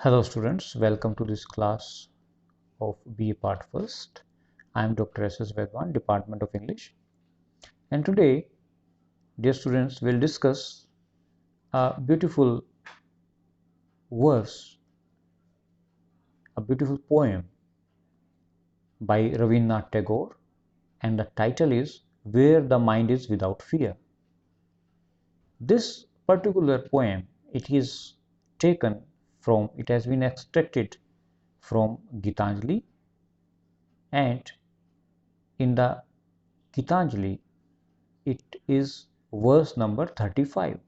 Hello students, welcome to this class of B.A.Part First. I am Dr.S.S.Vaidwan, Department of English, and today, dear students, we'll discuss a beautiful verse, a beautiful poem by Rabindranath Tagore, and the title is Where the Mind is Without Fear. This particular poem, it has been extracted from Gitanjali, and in the Gitanjali, it is verse number 35.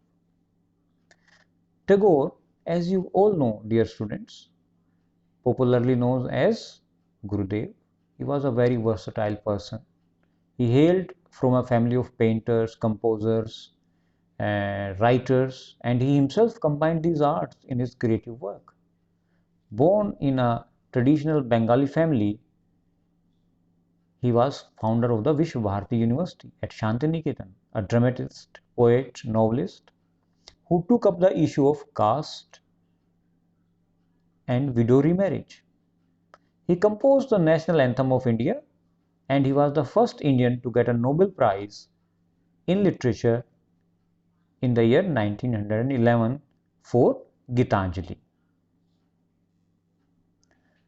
Tagore, as you all know, dear students, popularly known as Gurudev, he was a very versatile person. He hailed from a family of painters, composers, writers, and he himself combined these arts in his creative work. Born in a traditional Bengali family, he was founder of the B.A.Part-I University at Shantiniketan, a dramatist, poet, novelist, who took up the issue of caste and widow remarriage. He composed the national anthem of India, and he was the first Indian to get a Nobel Prize in literature in the year 1911 for Gitanjali.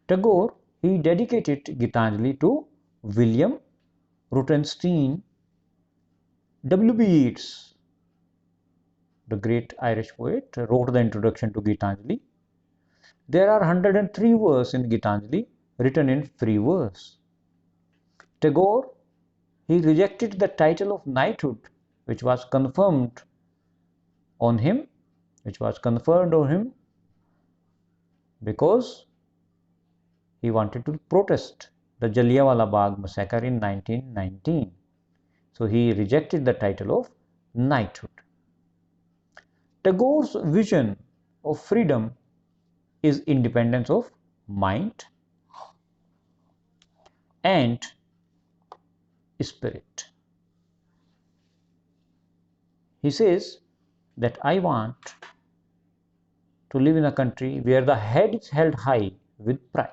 Tagore, he dedicated Gitanjali to William Ruthenstein. W.B. Yeats, the great Irish poet, wrote the introduction to Gitanjali. There are 103 verses in Gitanjali written in free verse. Tagore, he rejected the title of knighthood which was conferred on him because he wanted to protest the Jallianwala Bagh massacre in 1919. So he rejected the title of knighthood. Tagore's vision of freedom is independence of mind and spirit. He says that I want to live in a country where the head is held high with pride.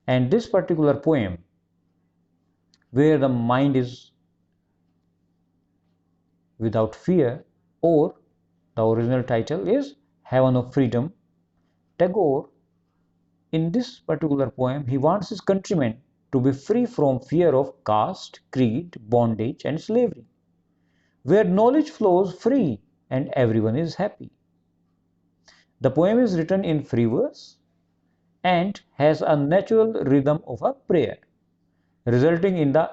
And this particular poem, where the mind is without fear, or the original title is Heaven of Freedom, Tagore, in this particular poem, he wants his countrymen to be free from fear of caste, creed, bondage and slavery, where knowledge flows free and everyone is happy. The poem is written in free verse and has a natural rhythm of a prayer, resulting in the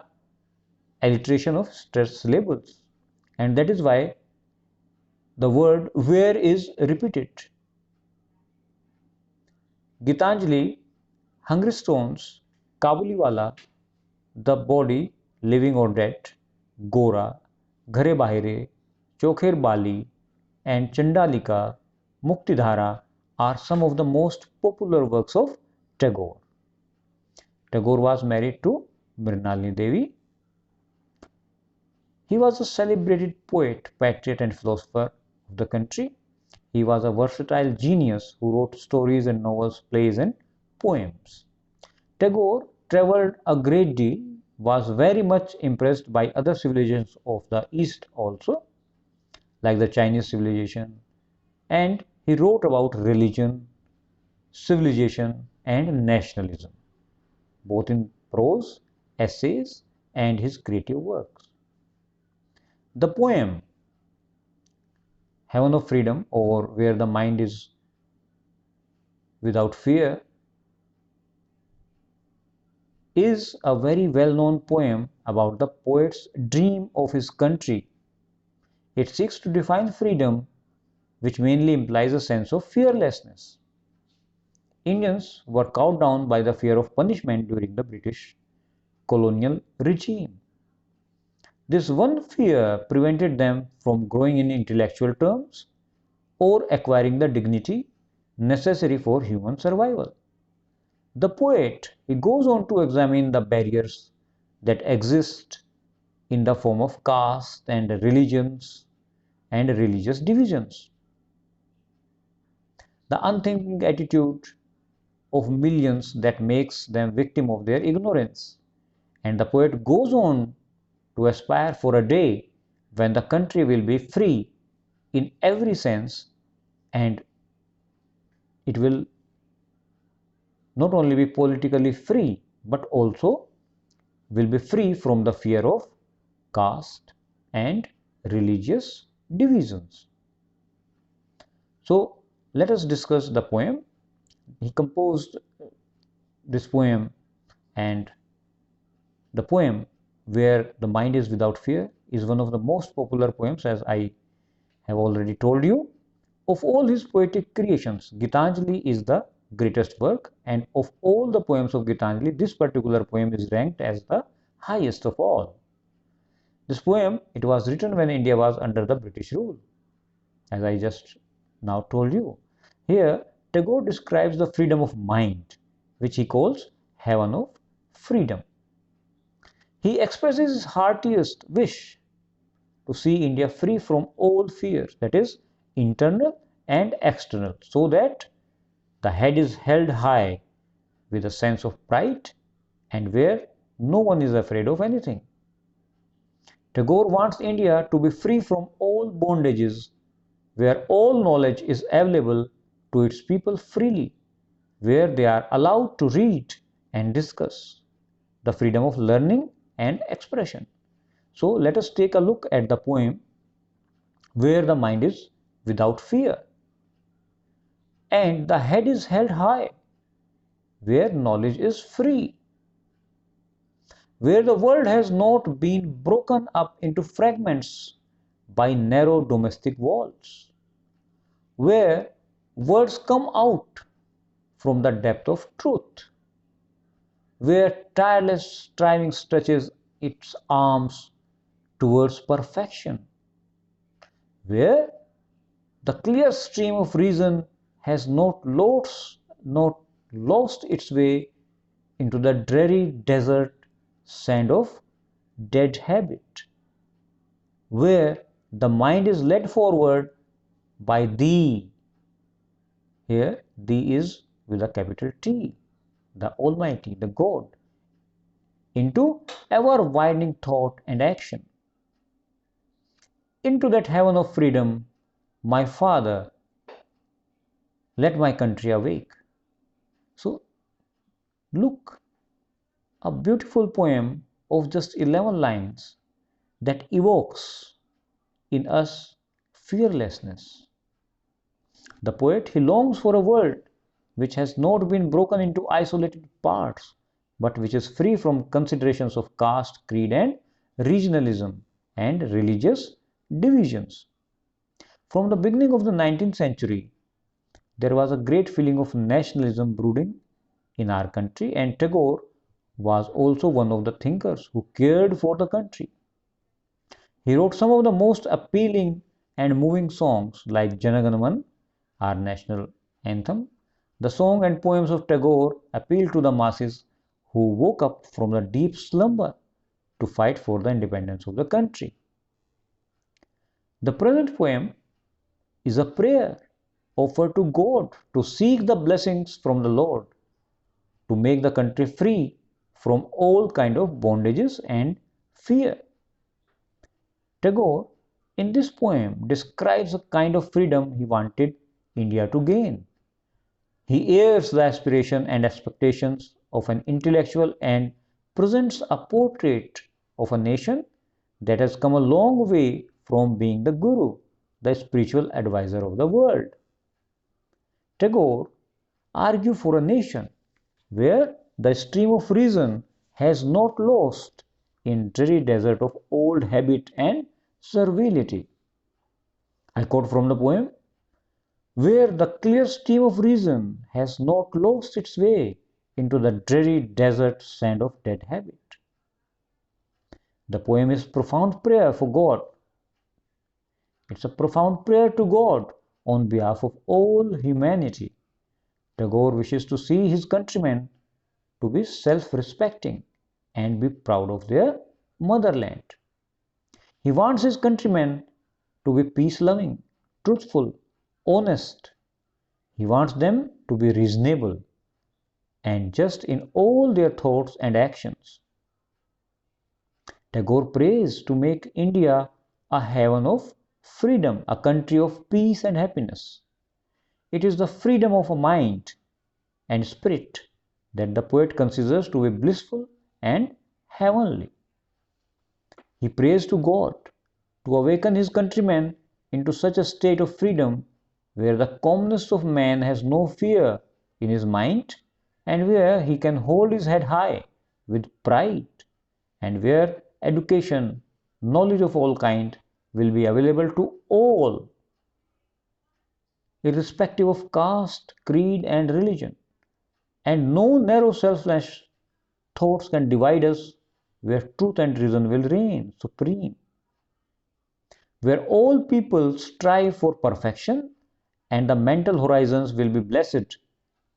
alliteration of stressed syllables, and that is why the word where is repeated. Gitanjali, hungry stones, Kabuliwala, the body, living or dead, Gora, Ghare Bahire, Chokher Bali, and Chandalika, Muktidhara are some of the most popular works of Tagore. Tagore was married to Mrinalini Devi. He was a celebrated poet, patriot, and philosopher of the country. He was a versatile genius who wrote stories and novels, plays, and poems. Tagore traveled a great deal, was very much impressed by other civilizations of the East also, like the Chinese civilization, and he wrote about religion, civilization, and nationalism, both in prose, essays, and his creative works. The poem Heaven of Freedom, or Where the Mind is Without Fear, is a very well-known poem about the poet's dream of his country. It seeks to define freedom, which mainly implies a sense of fearlessness. Indians were cowed down by the fear of punishment during the British colonial regime. This one fear prevented them from growing in intellectual terms or acquiring the dignity necessary for human survival. The poet, he goes on to examine the barriers that exist in the form of caste and religions and religious divisions. the unthinking attitude of millions that makes them victim of their ignorance. And the poet goes on to aspire for a day when the country will be free in every sense, and it will not only be politically free but also will be free from the fear of caste and religious divisions. So let us discuss the poem. He composed this poem, and the poem Where the Mind is Without Fear is one of the most popular poems, as I have already told you. Of all his poetic creations, Gitanjali is the greatest work, and of all the poems of Gitanjali, this particular poem is ranked as the highest of all. This poem, it was written when India was under the British rule, as I just now told you. Here, Tagore describes the freedom of mind, which he calls heaven of freedom. He expresses his heartiest wish to see India free from all fears, that is, internal and external, so that the head is held high with a sense of pride and where no one is afraid of anything. Tagore wants India to be free from all bondages, where all knowledge is available to its people freely, where they are allowed to read and discuss, the freedom of learning and expression. So let us take a look at the poem Where the Mind is Without Fear. And the head is held high, where knowledge is free, where the world has not been broken up into fragments by narrow domestic walls, where words come out from the depth of truth, where tireless striving stretches its arms towards perfection, where the clear stream of reason has not lost its way into the dreary desert sand of dead habit, where the mind is led forward by thee. Here, thee is with a capital T, the Almighty, the God, into ever widening thought and action. Into that heaven of freedom, my Father, let my country awake. So, look, a beautiful poem of just 11 lines that evokes in us fearlessness. The poet, he longs for a world which has not been broken into isolated parts, but which is free from considerations of caste, creed, and regionalism and religious divisions. From the beginning of the 19th century, there was a great feeling of nationalism brooding in our country, and Tagore was also one of the thinkers who cared for the country. He wrote some of the most appealing and moving songs like Janaganaman, our national anthem. The song and poems of Tagore appealed to the masses who woke up from the deep slumber to fight for the independence of the country. The present poem is a prayer offered to God to seek the blessings from the Lord to make the country free from all kind of bondages and fear. Tagore, in this poem, describes a kind of freedom he wanted India to gain. He airs the aspiration and expectations of an intellectual and presents a portrait of a nation that has come a long way from being the guru, the spiritual advisor of the world. Tagore argued for a nation where the stream of reason has not lost in dreary desert of old habit and servility. I quote from the poem, where the clear stream of reason has not lost its way into the dreary desert sand of dead habit. The poem is profound prayer for God. It's a profound prayer to God on behalf of all humanity. Tagore wishes to see his countrymen to be self-respecting and be proud of their motherland. He wants his countrymen to be peace-loving, truthful, honest. He wants them to be reasonable and just in all their thoughts and actions. Tagore prays to make India a haven of freedom, a country of peace and happiness. It is the freedom of a mind and spirit that the poet considers to be blissful and heavenly. He prays to God to awaken his countrymen into such a state of freedom where the commonest of man has no fear in his mind and where he can hold his head high with pride and where education, knowledge of all kind will be available to all, irrespective of caste, creed and religion. And no narrow selfish thoughts can divide us, where truth and reason will reign supreme, where all people strive for perfection and the mental horizons will be blessed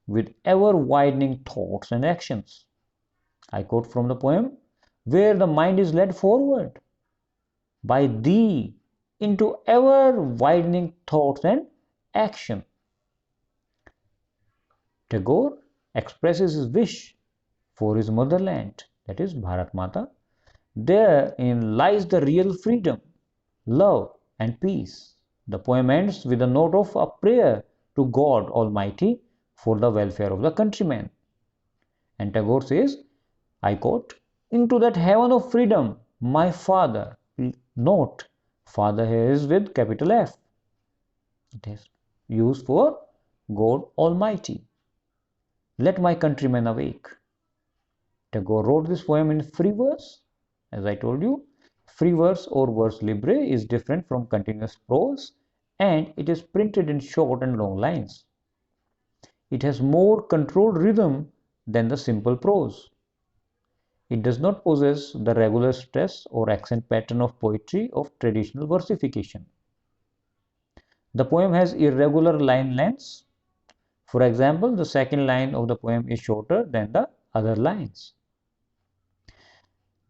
with ever widening thoughts and actions. I quote from the poem, where the mind is led forward by thee into ever widening thoughts and action. Tagore expresses his wish for his motherland, that is Bharat Mata. Therein lies the real freedom, love, and peace. The poem ends with a note of a prayer to God Almighty for the welfare of the countrymen. And Tagore says, I quote, into that heaven of freedom, my father, note, father here is with capital F. It is used for God Almighty. Let my countrymen awake. Tagore wrote this poem in free verse. As I told you, free verse or vers libre is different from continuous prose and it is printed in short and long lines. It has more controlled rhythm than the simple prose. It does not possess the regular stress or accent pattern of poetry of traditional versification. The poem has irregular line lengths. For example, the second line of the poem is shorter than the other lines.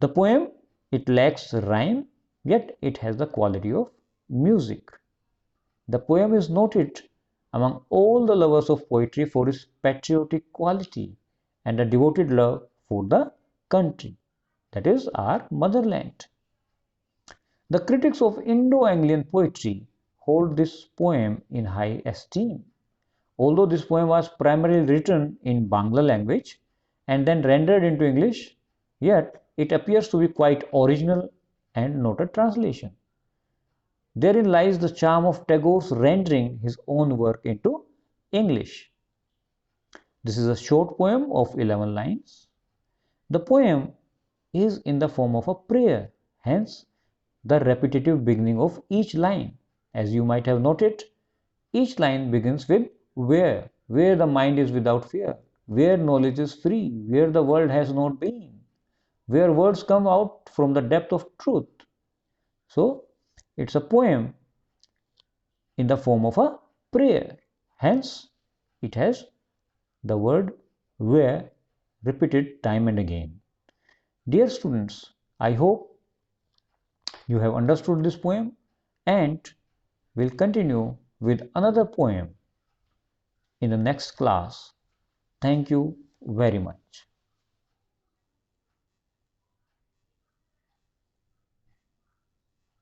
The poem, it lacks rhyme, yet it has the quality of music. The poem is noted among all the lovers of poetry for its patriotic quality and a devoted love for the country, that is our motherland. The critics of Indo-Anglian poetry hold this poem in high esteem. Although this poem was primarily written in Bangla language and then rendered into English, yet it appears to be quite original and not a translation. Therein lies the charm of Tagore's rendering his own work into English. This is a short poem of 11 lines. The poem is in the form of a prayer, hence the repetitive beginning of each line. As you might have noted, each line begins with where the mind is without fear, where knowledge is free, where the world has not been, where words come out from the depth of truth. So, it's a poem in the form of a prayer. Hence, it has the word where repeated time and again. Dear students, I hope you have understood this poem and will continue with another poem in the next class. Thank you very much.